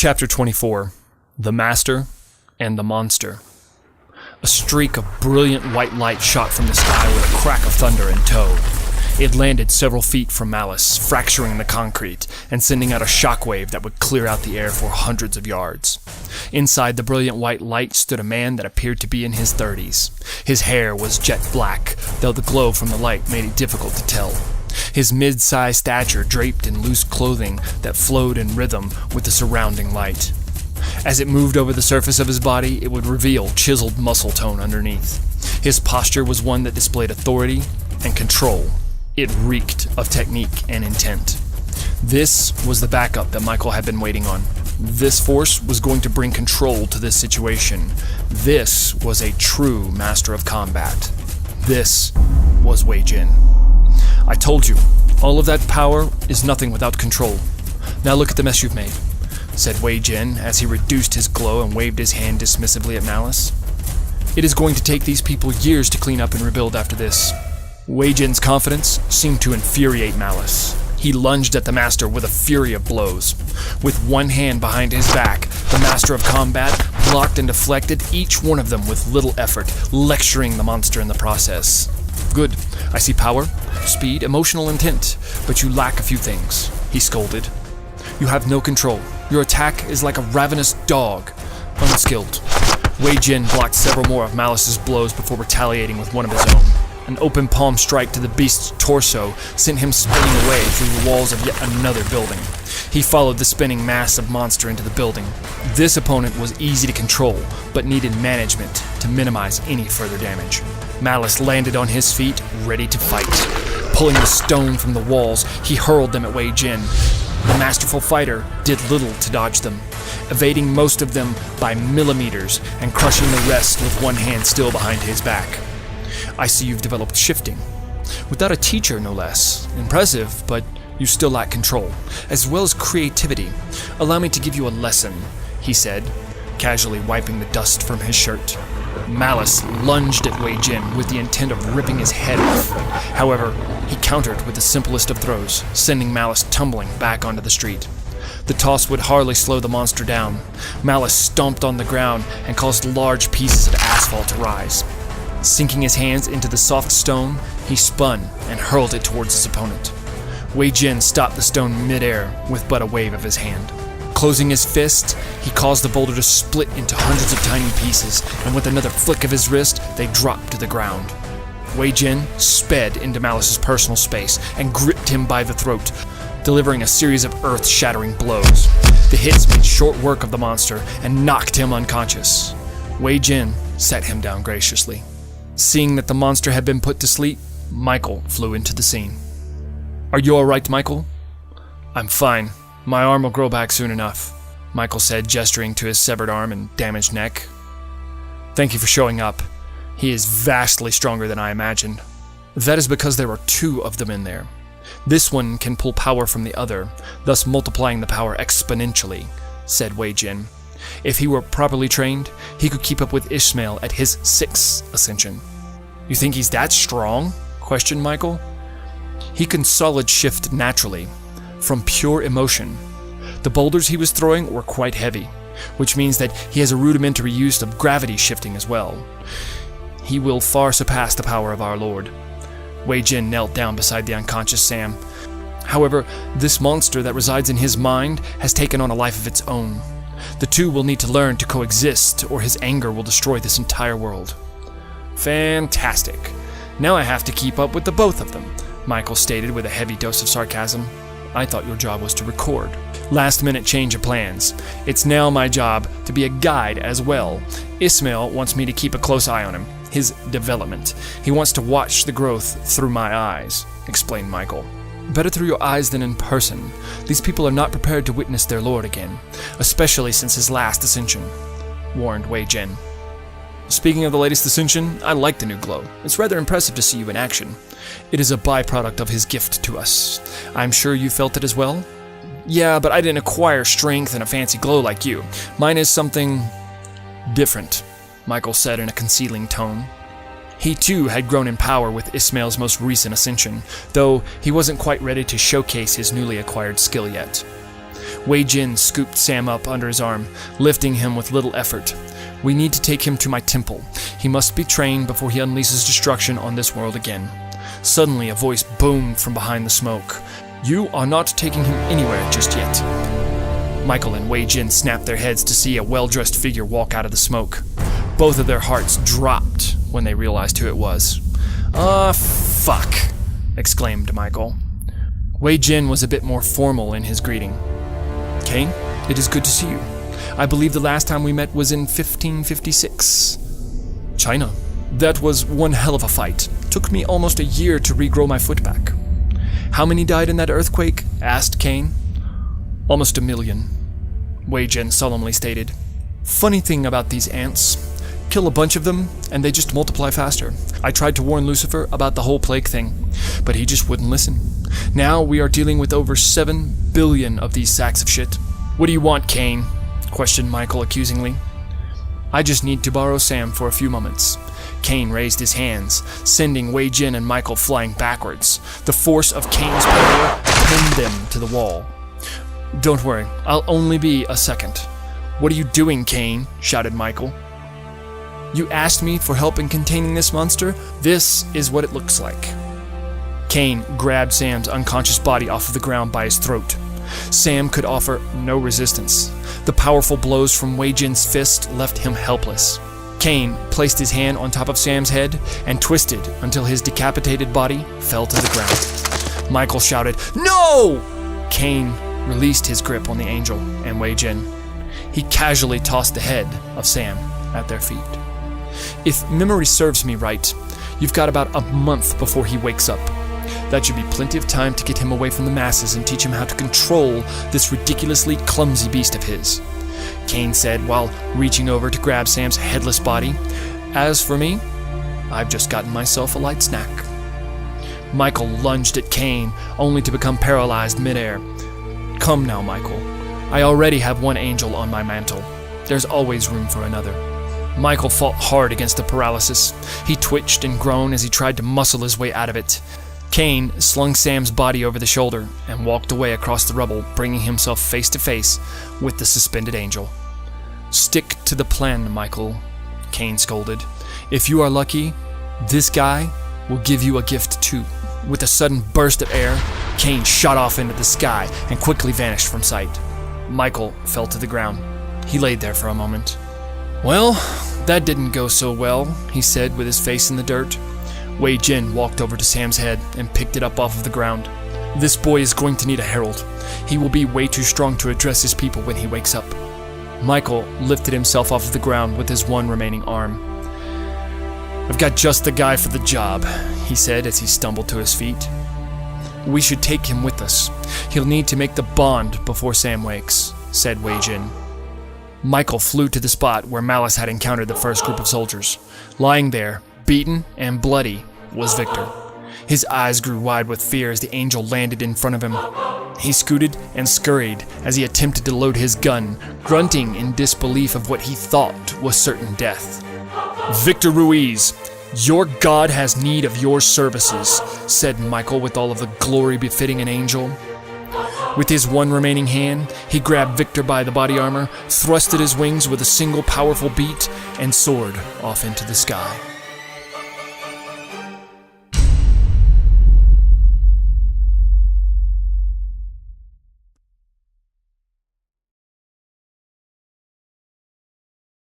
Chapter 24. The Master and the Monster. A streak of brilliant white light shot from the sky with a crack of thunder in tow. It landed several feet from Malice, fracturing the concrete and sending out a shockwave that would clear out the air for hundreds of yards. Inside the brilliant white light stood a man that appeared to be in his 30s. His hair was jet black, though the glow from the light made it difficult to tell. His mid-sized stature draped in loose clothing that flowed in rhythm with the surrounding light. As it moved over the surface of his body, it would reveal chiseled muscle tone underneath. His posture was one that displayed authority and control. It reeked of technique and intent. This was the backup that Michael had been waiting on. This force was going to bring control to this situation. This was a true master of combat. This was Wei Jin. I told you, all of that power is nothing without control. Now look at the mess you've made, said Wei Jin as he reduced his glow and waved his hand dismissively at Malice. It is going to take these people years to clean up and rebuild after this. Wei Jin's confidence seemed to infuriate Malice. He lunged at the master with a fury of blows. With one hand behind his back, the master of combat blocked and deflected each one of them with little effort, lecturing the monster in the process. Good. I see power, speed, emotional intent, but you lack a few things, he scolded. You have no control. Your attack is like a ravenous dog, unskilled. Wei Jin blocked several more of Malice's blows before retaliating with one of his own. An open palm strike to the beast's torso sent him spinning away through the walls of yet another building. He followed the spinning mass of monster into the building. This opponent was easy to control, but needed management to minimize any further damage. Malice landed on his feet, ready to fight. Pulling the stone from the walls, he hurled them at Wei Jin. The masterful fighter did little to dodge them, evading most of them by millimeters and crushing the rest with one hand still behind his back. I see you've developed shifting. Without a teacher, no less. Impressive, but you still lack control, as well as creativity. Allow me to give you a lesson, he said, casually wiping the dust from his shirt. Malice lunged at Wei Jin with the intent of ripping his head off. However, he countered with the simplest of throws, sending Malice tumbling back onto the street. The toss would hardly slow the monster down. Malice stomped on the ground and caused large pieces of asphalt to rise. Sinking his hands into the soft stone, he spun and hurled it towards his opponent. Wei Jin stopped the stone midair with but a wave of his hand. Closing his fist, he caused the boulder to split into hundreds of tiny pieces, and with another flick of his wrist, they dropped to the ground. Wei Jin sped into Malice's personal space and gripped him by the throat, delivering a series of earth-shattering blows. The hits made short work of the monster and knocked him unconscious. Wei Jin set him down graciously. Seeing that the monster had been put to sleep, Michael flew into the scene. Are you all right, Michael? I'm fine. My arm will grow back soon enough, Michael said, gesturing to his severed arm and damaged neck. Thank you for showing up. He is vastly stronger than I imagined. That is because there are two of them in there. This one can pull power from the other, thus multiplying the power exponentially, said Wei Jin. If he were properly trained, he could keep up with Ishmael at his 6th ascension. You think he's that strong? Questioned Michael. He can solid shift naturally, from pure emotion. The boulders he was throwing were quite heavy, which means that he has a rudimentary use of gravity shifting as well. He will far surpass the power of our Lord. Wei Jin knelt down beside the unconscious Sam. However, this monster that resides in his mind has taken on a life of its own. The two will need to learn to coexist, or his anger will destroy this entire world. Fantastic. Now I have to keep up with the both of them, Michael stated with a heavy dose of sarcasm. I thought your job was to record. Last-minute change of plans. It's now my job to be a guide as well. Ishmael wants me to keep a close eye on him, his development. He wants to watch the growth through my eyes, explained Michael. Better through your eyes than in person. These people are not prepared to witness their Lord again, especially since his last ascension, warned Wei Jin. Speaking of the latest ascension, I like the new glow. It's rather impressive to see you in action. It is a byproduct of his gift to us. I'm sure you felt it as well? Yeah, but I didn't acquire strength and a fancy glow like you. Mine is something different, Michael said in a concealing tone. He too had grown in power with Ishmael's most recent ascension, though he wasn't quite ready to showcase his newly acquired skill yet. Wei Jin scooped Sam up under his arm, lifting him with little effort. We need to take him to my temple. He must be trained before he unleashes destruction on this world again. Suddenly, a voice boomed from behind the smoke. You are not taking him anywhere just yet. Michael and Wei Jin snapped their heads to see a well-dressed figure walk out of the smoke. Both of their hearts dropped when they realized who it was. Fuck, exclaimed Michael. Wei Jin was a bit more formal in his greeting. Kane, it is good to see you. I believe the last time we met was in 1556. China. That was one hell of a fight. Took me almost a year to regrow my foot back. How many died in that earthquake? Asked Kane. Almost 1 million, Wei Jin solemnly stated. Funny thing about these ants. Kill a bunch of them, and they just multiply faster. I tried to warn Lucifer about the whole plague thing, but he just wouldn't listen. Now we are dealing with over 7 billion of these sacks of shit. What do you want, Kane? Questioned Michael accusingly. I just need to borrow Sam for a few moments. Kane raised his hands, sending Wei Jin and Michael flying backwards. The force of Kane's power pinned them to the wall. Don't worry, I'll only be a second. What are you doing, Kane? Shouted Michael. You asked me for help in containing this monster? This is what it looks like. Kane grabbed Sam's unconscious body off of the ground by his throat. Sam could offer no resistance. The powerful blows from Wei Jin's fist left him helpless. Kane placed his hand on top of Sam's head and twisted until his decapitated body fell to the ground. Michael shouted, No! Kane released his grip on the angel and Wei Jin. He casually tossed the head of Sam at their feet. If memory serves me right, you've got about a month before he wakes up. That should be plenty of time to get him away from the masses and teach him how to control this ridiculously clumsy beast of his, Kane said while reaching over to grab Sam's headless body. As for me, I've just gotten myself a light snack. Michael lunged at Kane, only to become paralyzed midair. Come now, Michael. I already have one angel on my mantle. There's always room for another. Michael fought hard against the paralysis. He twitched and groaned as he tried to muscle his way out of it. Kane slung Sam's body over the shoulder and walked away across the rubble, bringing himself face to face with the suspended angel. Stick to the plan, Michael, Kane scolded. If you are lucky, this guy will give you a gift too. With a sudden burst of air, Kane shot off into the sky and quickly vanished from sight. Michael fell to the ground. He laid there for a moment. Well, that didn't go so well, he said with his face in the dirt. Wei Jin walked over to Sam's head and picked it up off of the ground. This boy is going to need a herald. He will be way too strong to address his people when he wakes up. Michael lifted himself off of the ground with his one remaining arm. I've got just the guy for the job, he said as he stumbled to his feet. We should take him with us. He'll need to make the bond before Sam wakes, said Wei Jin. Michael flew to the spot where Malice had encountered the first group of soldiers. Lying there, beaten and bloody, was Victor. His eyes grew wide with fear as the angel landed in front of him. He scooted and scurried as he attempted to load his gun, grunting in disbelief of what he thought was certain death. Victor Ruiz, your God has need of your services, said Michael with all of the glory befitting an angel. With his one remaining hand, he grabbed Victor by the body armor, thrusted his wings with a single powerful beat, and soared off into the sky.